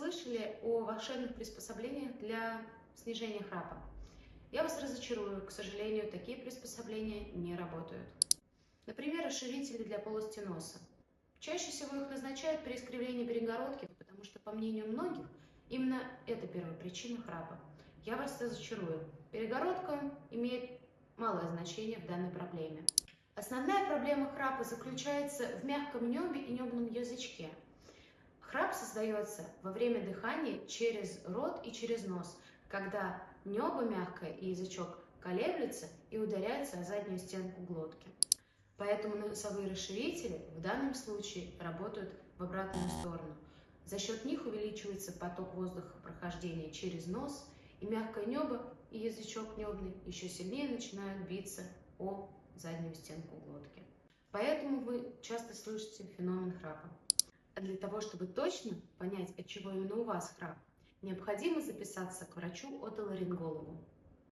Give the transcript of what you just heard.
слышали о волшебных приспособлениях для снижения храпа. Я вас разочарую, к сожалению, такие приспособления не работают. Например, расширители для полости носа. Чаще всего их назначают при искривлении перегородки, потому что, по мнению многих, именно это первая причина храпа. Я вас разочарую. Перегородка имеет малое значение в данной проблеме. Основная проблема храпа заключается в мягком небе и небном язычке. Храп создается во время дыхания через рот и через нос, когда небо мягкое и язычок колеблется и ударяется о заднюю стенку глотки. Поэтому носовые расширители в данном случае работают в обратную сторону. За счет них увеличивается поток воздухопрохождения через нос, и мягкое небо и язычок небный еще сильнее начинают биться о заднюю стенку глотки. Поэтому вы часто слышите феномен храпа. А для того, чтобы точно понять, от чего именно у вас храп, необходимо записаться к врачу-отоларингологу.